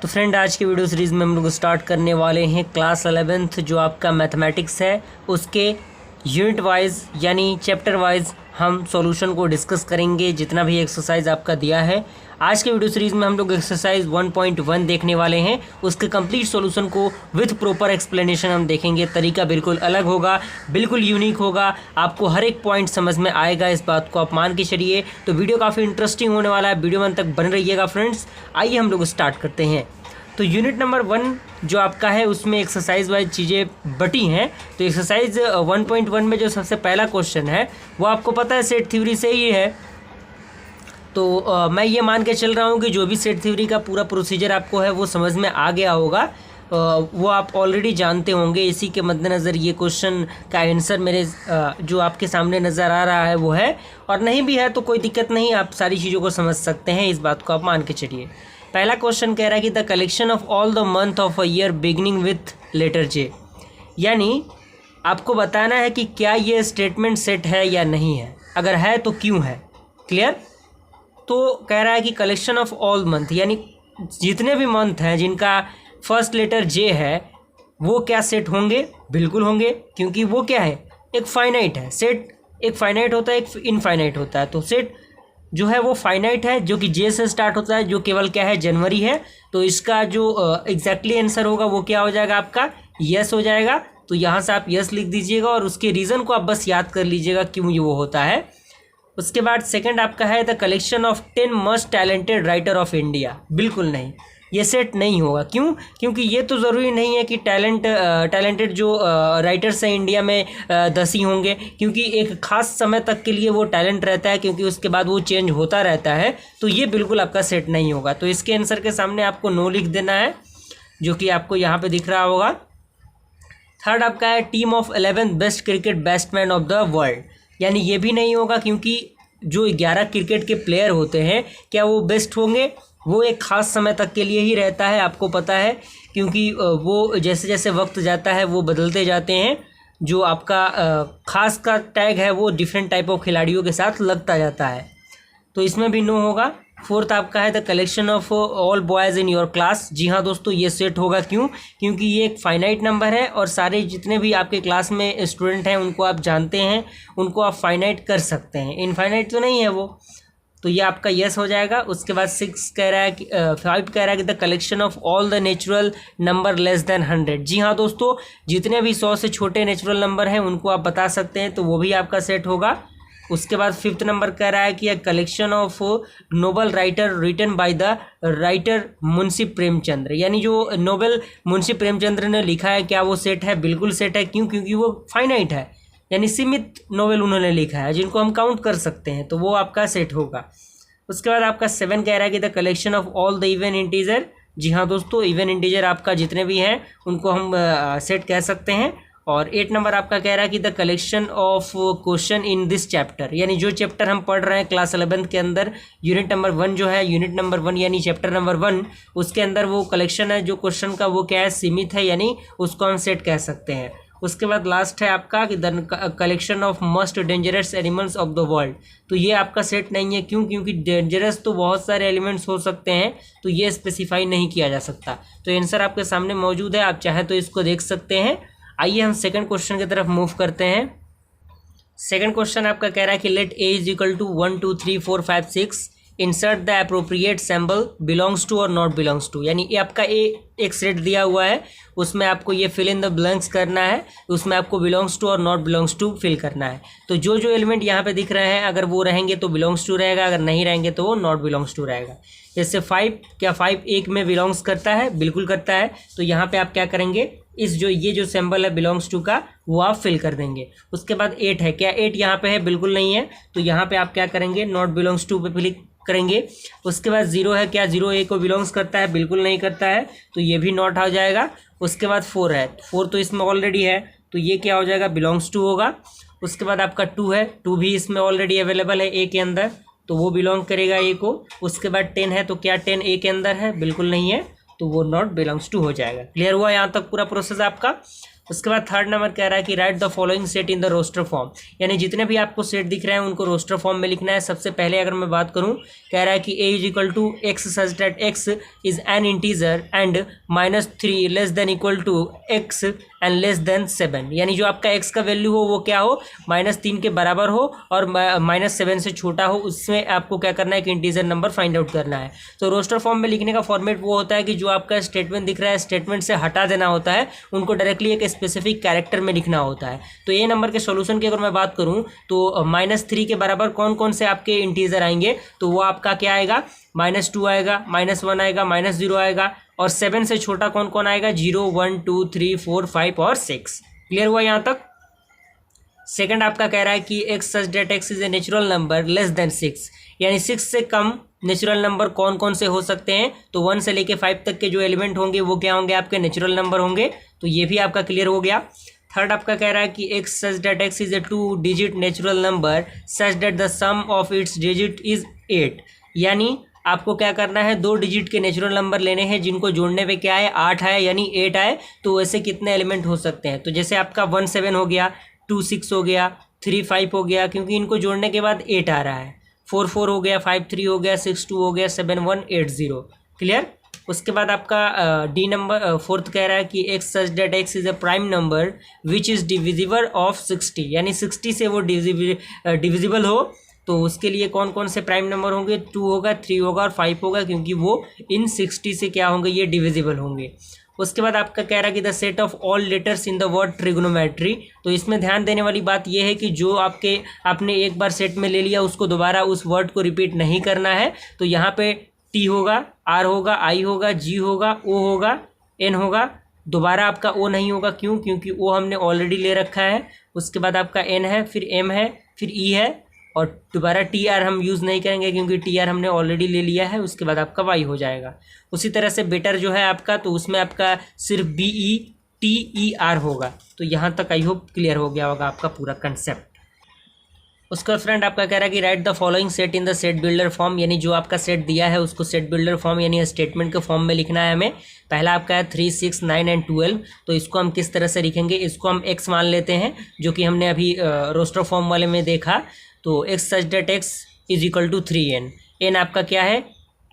तो फ्रेंड, आज की वीडियो सीरीज़ में हम लोग स्टार्ट करने वाले हैं क्लास 11th जो आपका मैथमेटिक्स है उसके यूनिट वाइज यानी चैप्टर वाइज हम सॉल्यूशन को डिस्कस करेंगे। जितना भी एक्सरसाइज आपका दिया है आज के वीडियो सीरीज़ में हम लोग एक्सरसाइज 1.1 देखने वाले हैं। उसके कंप्लीट सॉल्यूशन को विथ प्रॉपर एक्सप्लेनेशन हम देखेंगे। तरीका बिल्कुल अलग होगा, बिल्कुल यूनिक होगा, आपको हर एक पॉइंट समझ में आएगा। इस बात को आप मान के चलिए। तो वीडियो काफ़ी इंटरेस्टिंग होने वाला है, वीडियो में अंत तक बन रहिएगा फ्रेंड्स। आइए हम लोग स्टार्ट करते हैं। तो यूनिट नंबर 1 जो आपका है उसमें एक्सरसाइज वाइज चीज़ें बटी हैं। तो एक्सरसाइज 1.1 में जो सबसे पहला क्वेश्चन है वो आपको पता है सेट थ्योरी से ही है। तो मैं ये मान के चल रहा हूँ कि जो भी सेट थ्योरी का पूरा प्रोसीजर आपको है वो समझ में आ गया होगा, वो आप ऑलरेडी जानते होंगे। इसी के मद्देनज़र ये क्वेश्चन का आंसर मेरे जो आपके सामने नज़र आ रहा है वो है, और नहीं भी है तो कोई दिक्कत नहीं, आप सारी चीज़ों को समझ सकते हैं। इस बात को आप मान के चलिए। पहला क्वेश्चन कह रहा है कि the collection of all the month of a year beginning with letter J, यानी आपको बताना है कि क्या ये स्टेटमेंट सेट है या नहीं है, अगर है तो क्यों है। क्लियर? तो कह रहा है कि कलेक्शन ऑफ ऑल मंथ यानी जितने भी मंथ हैं जिनका फर्स्ट लेटर जे है वो क्या सेट होंगे? बिल्कुल होंगे, क्योंकि वो क्या है, एक फाइनाइट है। सेट एक फाइनाइट होता है, एक इनफाइनाइट होता है। तो सेट जो है वो फाइनाइट है, जो कि जे से स्टार्ट होता है, जो केवल क्या है, जनवरी है। तो इसका जो एग्जैक्टली आंसर होगा वो क्या हो जाएगा, आपका यस हो जाएगा। तो यहाँ से आप यस लिख दीजिएगा और उसके रीज़न को आप बस याद कर लीजिएगा क्यों ये वो होता है। उसके बाद सेकंड आपका है the collection of 10 most talented writer of India. बिल्कुल नहीं, ये सेट नहीं होगा। क्यों? क्योंकि ये तो ज़रूरी नहीं है कि टैलेंटेड जो राइटर्स हैं इंडिया में 10 ही होंगे, क्योंकि एक ख़ास समय तक के लिए वो टैलेंट रहता है, क्योंकि उसके बाद वो चेंज होता रहता है। तो ये बिल्कुल आपका सेट नहीं होगा। तो इसके आंसर के सामने आपको नो लिख देना है, जो कि आपको यहाँ पे दिख रहा होगा। थर्ड आपका है team of 11 best cricket batsman of the world, यानी ये भी नहीं होगा, क्योंकि जो 11 क्रिकेट के प्लेयर होते हैं क्या वो बेस्ट होंगे? वो एक ख़ास समय तक के लिए ही रहता है, आपको पता है, क्योंकि वो जैसे जैसे वक्त जाता है वो बदलते जाते हैं। जो आपका ख़ास का टैग है वो डिफरेंट टाइप ऑफ खिलाड़ियों के साथ लगता जाता है। तो इसमें भी नो होगा। फोर्थ आपका है the collection of all boys in your class. जी हाँ दोस्तों, ये सेट होगा। क्यों? क्योंकि ये एक फाइनाइट नंबर है और सारे जितने भी आपके क्लास में स्टूडेंट हैं उनको आप जानते हैं, उनको आप फाइनाइट कर सकते हैं, इनफाइनाइट तो नहीं है वो। तो ये आपका यस हो जाएगा। उसके बाद 6 कह रहा है कि 5 कह रहा है कि the collection of all the natural number less then 100। जी हाँ दोस्तों, जितने भी 100 से छोटे नेचुरल नंबर हैं उनको आप बता सकते हैं, तो वो भी आपका सेट होगा। उसके बाद 5th नंबर कह रहा है कि a collection of novel writer written by the writer Munshi Premchandra, यानी जो नोबेल मुंशी प्रेमचंद्र ने लिखा है क्या वो सेट है? बिल्कुल सेट है। क्यों? क्योंकि वो फाइनाइट है, यानी सीमित नोवेल उन्होंने लिखा है जिनको हम काउंट कर सकते हैं, तो वो आपका सेट होगा। उसके बाद आपका 7 कह रहा है कि the collection of all the even integer. जी हाँ दोस्तों, इवन इंटीजर आपका जितने भी हैं उनको हम सेट कह सकते हैं। और 8 नंबर आपका कह रहा है कि the collection of question in this chapter, यानी जो चैप्टर हम पढ़ रहे हैं क्लास 11th के अंदर, यूनिट नंबर 1 जो है, यूनिट नंबर 1 यानी चैप्टर नंबर 1, उसके अंदर वो कलेक्शन है जो क्वेश्चन का वो क्या है, सीमित है, यानी उसको हम सेट कह सकते हैं। उसके बाद लास्ट है आपका कि the collection of most dangerous animals of the world. तो ये आपका सेट नहीं है। क्यों? क्योंकि डेंजरस तो बहुत सारे एलिमेंट्स हो सकते हैं, तो ये स्पेसिफाई नहीं किया जा सकता। तो आंसर आपके सामने मौजूद है, आप चाहें तो इसको देख सकते हैं। आइए हम सेकंड क्वेश्चन की तरफ मूव करते हैं। सेकंड क्वेश्चन आपका कह रहा है कि let A is equal to 1 2 3 4 5 6 insert the appropriate symbol belongs to और नॉट बिलोंग्स टू, यानी ये आपका एक सेट दिया हुआ है, उसमें आपको ये फिल इन द ब्लैंक्स करना है, उसमें आपको बिलोंग्स टू और नॉट बिलोंग्स टू फिल करना है। तो जो जो एलिमेंट यहाँ पे दिख रहे हैं अगर वो रहेंगे तो बिलोंग्स टू रहेगा, अगर नहीं रहेंगे तो वो नॉट बिलोंग्स टू रहेगा। जैसे 5, क्या 5 एक में बिलोंग्स करता है? बिल्कुल करता है। तो यहाँ पे आप क्या करेंगे, इस जो ये जो सिंबल है बिलोंग्स टू का वो आप फिल कर देंगे। उसके बाद 8 है, क्या 8 यहाँ पे है? बिल्कुल नहीं है। तो यहाँ पे आप क्या करेंगे, नॉट बिलोंग्स टू पे क्लिक करेंगे। उसके बाद 0 है, क्या 0 ए को बिलोंग्स करता है? बिल्कुल नहीं करता है, तो ये भी नॉट आ जाएगा। उसके बाद 4 है, 4 तो इसमें ऑलरेडी है, तो ये क्या हो जाएगा, बिलोंग्स टू होगा। उसके बाद आपका 2 है, 2 भी इसमें ऑलरेडी अवेलेबल है ए के अंदर, तो वो बिलोंग करेगा ए को। उसके बाद 10 है, तो क्या 10 ए के अंदर है? बिल्कुल नहीं है, तो वो नॉट बिलोंग्स टू हो जाएगा। क्लियर हुआ यहाँ तक पूरा प्रोसेस आपका? उसके बाद थर्ड नंबर कह रहा है कि write the following set in the roster form, यानी जितने भी आपको सेट दिख रहे हैं उनको रोस्टर फॉर्म में लिखना है। सबसे पहले अगर मैं बात करूं, कह रहा है कि a is equal to X such that x is an integer and -3 less than equal to x and less than 7, यानी जो आपका x का वैल्यू हो वो क्या हो, -3 के बराबर हो और -7 से छोटा हो, उसमें आपको क्या करना है कि इंटीजर नंबर फाइंड आउट करना है। तो रोस्टर फॉर्म में लिखने का फॉर्मेट वो होता है कि जो आपका स्टेटमेंट दिख रहा है स्टेटमेंट से हटा देना होता है, उनको डायरेक्टली एक स्पेसिफिक कैरेक्टर में लिखना होता है। तो ए नंबर के सॉल्यूशन की अगर मैं बात करूं तो -3 के बराबर कौन कौन से आपके इंटीजर आएंगे, तो वो आपका क्या आएगा, -2 आएगा, -1 आएगा, -0 आएगा, और 7 से छोटा कौन कौन आएगा, 0, 1, 2, 3, 4, 5 और 6। क्लियर हुआ यहाँ तक। सेकंड आपका कह रहा है कि x such that x is a natural number less than 6, यानी 6 से कम नेचुरल नंबर कौन कौन से हो सकते हैं, तो 1 से लेके 5 तक के जो एलिमेंट होंगे वो क्या होंगे, आपके नेचुरल नंबर होंगे। तो ये भी आपका क्लियर हो गया। थर्ड आपका कह रहा है कि x such that x is a 2 digit natural number such that the sum of its digit is 8, यानी आपको क्या करना है, 2 डिजिट के नेचुरल नंबर लेने हैं जिनको जोड़ने पे क्या है, 8 आए यानी 8 आए। तो वैसे कितने एलिमेंट हो सकते हैं, तो जैसे आपका 1 7 हो गया, 2 6 हो गया, 3 5 हो गया, क्योंकि इनको जोड़ने के बाद 8 आ रहा है, 4 4 हो गया, 5 3 हो गया, 6 2 हो गया, 7 1 8 0। क्लियर। उसके बाद आपका डी नंबर फोर्थ कह रहा है कि x such that x is a prime number which is divisible of 60, यानी 60 से वो डिविजिबल हो, तो उसके लिए कौन कौन से प्राइम नंबर होंगे, 2 होगा, 3 होगा और 5 होगा, क्योंकि वो इन 60 से क्या होंगे, ये डिविजिबल होंगे। उसके बाद आपका कह रहा है कि the set of all letters in the word trigonometry, तो इसमें ध्यान देने वाली बात यह है कि जो आपने एक बार सेट में ले लिया उसको दोबारा उस वर्ड को रिपीट नहीं करना है। तो यहाँ पे टी होगा, आर होगा, आई होगा, जी होगा, ओ होगा, एन होगा, दोबारा आपका ओ नहीं होगा। क्यों, क्योंकि ओ हमने ऑलरेडी ले रखा है। उसके बाद आपका एन है, फिर एम है, फिर ई है, और दोबारा टी आर हम यूज़ नहीं करेंगे क्योंकि टी आर हमने ऑलरेडी ले लिया है। उसके बाद आपका वाई हो जाएगा। उसी तरह से बेटर जो है आपका, तो उसमें आपका सिर्फ B E T E R होगा। तो यहाँ तक आई होप क्लियर हो गया होगा आपका पूरा कंसेप्ट। उसका फ्रेंड आपका कह रहा है कि write the following set in the set builder form, यानी जो आपका सेट दिया है उसको सेट बिल्डर फॉर्म यानी स्टेटमेंट के फॉर्म में लिखना है हमें। पहला आपका है 3 6 9 एंड 12, तो इसको हम किस तरह से लिखेंगे, इसको हम x मान लेते हैं जो कि हमने अभी रोस्टर फॉर्म वाले में देखा। तो x such that x is equal to 3n, n आपका क्या है,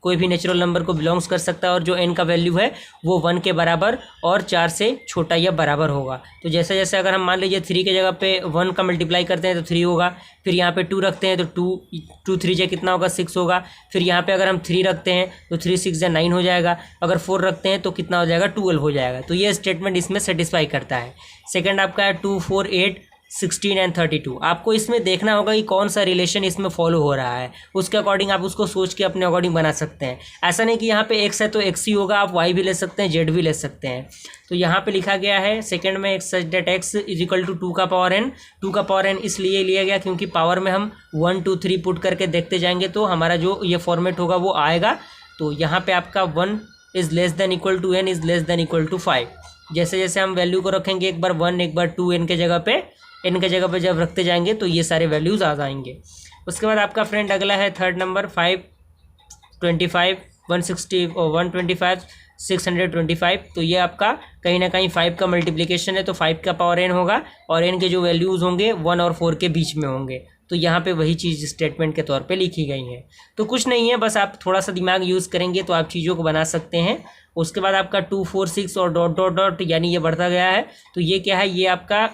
कोई भी नेचुरल नंबर को बिलोंग्स कर सकता है, और जो n का वैल्यू है वो 1 के बराबर और 4 से छोटा या बराबर होगा। तो जैसे जैसे अगर हम मान लीजिए 3 के जगह पे 1 का मल्टीप्लाई करते हैं तो 3 होगा, फिर यहाँ पे 2 रखते हैं तो 2 3 जे कितना होगा, 6 होगा, फिर यहाँ पे अगर हम 3 रखते हैं तो 3 6 जा 9 हो जाएगा, अगर 4 रखते हैं तो कितना हो जाएगा, 12 हो जाएगा। तो ये स्टेटमेंट इसमें सेटिस्फाई करता है। सेकेंड आपका है 2 4 8 16 एंड 32। आपको इसमें देखना होगा कि कौन सा रिलेशन इसमें फॉलो हो रहा है, उसके अकॉर्डिंग आप उसको सोच के अपने अकॉर्डिंग बना सकते हैं। ऐसा नहीं कि यहाँ पे x है तो x ही होगा, आप y भी ले सकते हैं, z भी ले सकते हैं। तो यहाँ पे लिखा गया है सेकंड में x such that x is equal to 2 का पावर n। 2 का पावर n इसलिए लिया गया क्योंकि पावर में हम 1 2 3 पुट करके देखते जाएंगे तो हमारा जो ये फॉर्मेट होगा वो आएगा। तो यहाँ पे आपका 1 is less than equal to n is less than equal to 5। जैसे जैसे हम वैल्यू को रखेंगे, एक बार 1 एक बार 2 n के जगह पे, n के जगह पे जब रखते जाएंगे तो ये सारे वैल्यूज़ आ जाएंगे। उसके बाद आपका फ्रेंड अगला है थर्ड नंबर 5 25 160 125 625। तो ये आपका कहीं ना कहीं 5 का मल्टीप्लिकेशन है, तो 5 का पावर n होगा और n के जो वैल्यूज़ होंगे 1 और 4 के बीच में होंगे। तो यहाँ पे वही चीज़ स्टेटमेंट के तौर पे लिखी गई है। तो कुछ नहीं है, बस आप थोड़ा सा दिमाग यूज़ करेंगे तो आप चीज़ों को बना सकते हैं। उसके बाद आपका 2 4 6 और डॉट डॉट डॉट यानी ये बढ़ता गया है। तो ये क्या है, ये आपका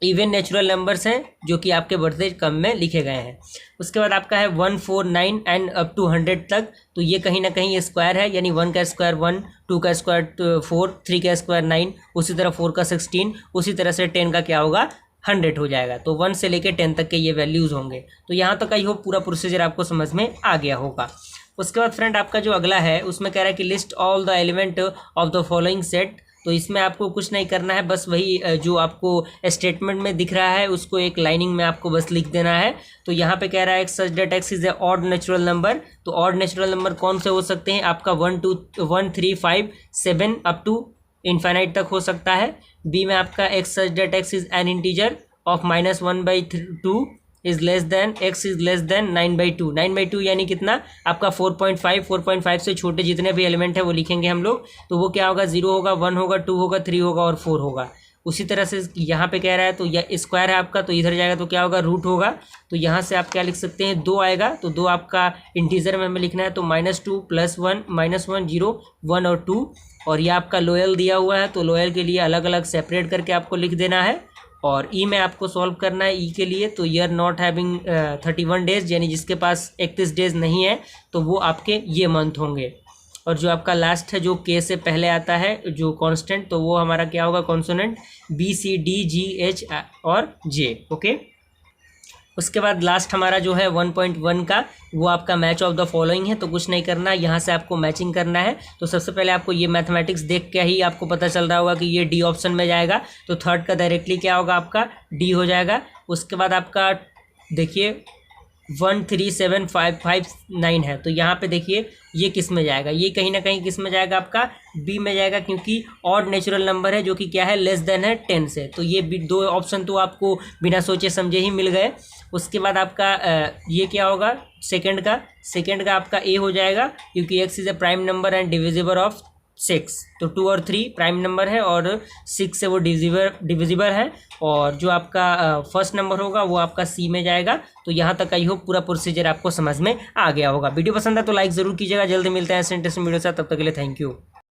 इवन नेचुरल नंबर्स हैं जो कि आपके बढ़ते क्रम में लिखे गए हैं। उसके बाद आपका है 1 4 9 एंड अप टू 100 तक। तो ये कहीं ना कहीं स्क्वायर है, यानी 1 का स्क्वायर 1, 2 का स्क्वायर 4, 3 का स्क्वायर 9, उसी तरह 4 का 16, उसी तरह से 10 का क्या होगा 100 हो जाएगा। तो 1 से लेकर 10 तक के ये वैल्यूज़ होंगे। तो यहाँ तक आई होप पूरा प्रोसीजर आपको समझ में आ गया होगा। उसके बाद फ्रेंड आपका जो अगला है उसमें कह रहा है कि list all the element of the following set. तो इसमें आपको कुछ नहीं करना है, बस वही जो आपको स्टेटमेंट में दिख रहा है उसको एक लाइनिंग में आपको बस लिख देना है। तो यहाँ पे कह रहा है such that x is a odd natural number. तो ऑड नेचुरल नंबर कौन से हो सकते हैं, आपका 1 2 1 3 5 7 अप टू इन्फाइनाइट तक हो सकता है। बी में आपका x such that x is an integer of -1/2 is less than x is less than 9/2। 9/2 यानी कितना, आपका 4.5 4.5 से छोटे जितने भी एलिमेंट है वो लिखेंगे हम लोग। तो वो क्या होगा, 0 होगा, 1 होगा, 2 होगा, 3 होगा और 4 होगा। उसी तरह से यहाँ पे कह रहा है तो यह स्क्वायर है आपका, तो इधर जाएगा तो क्या होगा, रूट होगा। तो यहाँ से आप क्या लिख सकते हैं, 2 आएगा, तो 2 आपका इंटीजर में हमें लिखना है, तो -2 +1 -1 0 1 और 2। और ये आपका लोयल दिया हुआ है, तो लोयल के लिए अलग अलग सेपरेट करके आपको लिख देना है। और ई में आपको सॉल्व करना है, ई के लिए तो ईयर नॉट हैविंग 31 डेज, यानी जिसके पास 31 डेज नहीं है तो वो आपके ये मंथ होंगे। और जो आपका लास्ट है जो के से पहले आता है जो कांस्टेंट, तो वो हमारा क्या होगा, कॉन्सोनेंट BCDGH और J। ओके, उसके बाद लास्ट हमारा जो है 1.1 का वो आपका मैच ऑफ द फॉलोइंग है। तो कुछ नहीं करना, यहाँ से आपको मैचिंग करना है। तो सबसे पहले आपको ये मैथमेटिक्स देख के ही आपको पता चल रहा होगा कि ये डी ऑप्शन में जाएगा, तो थर्ड का डायरेक्टली क्या होगा, आपका डी हो जाएगा। उसके बाद आपका देखिए 13755 है, तो यहाँ पे देखिए ये किस में जाएगा, ये कहीं ना कहीं किस में जाएगा, आपका बी में जाएगा, क्योंकि ऑड नेचुरल नंबर है जो कि क्या है, लेस देन है 10 से। तो ये दो ऑप्शन तो आपको बिना सोचे समझे ही मिल गए। उसके बाद आपका ये क्या होगा, सेकंड का आपका ए हो जाएगा, क्योंकि x is a prime number and divisible of 6। तो 2 और 3 प्राइम नंबर है और 6 से वो डिविजिबल है। और जो आपका फर्स्ट नंबर होगा वो आपका सी में जाएगा। तो यहाँ तक आई होप पूरा प्रोसीजर आपको समझ में आ गया होगा। वीडियो पसंद है तो लाइक ज़रूर कीजिएगा। जल्दी मिलते हैं इंटरेस्टिंग वीडियो से, तब तक के लिए थैंक यू।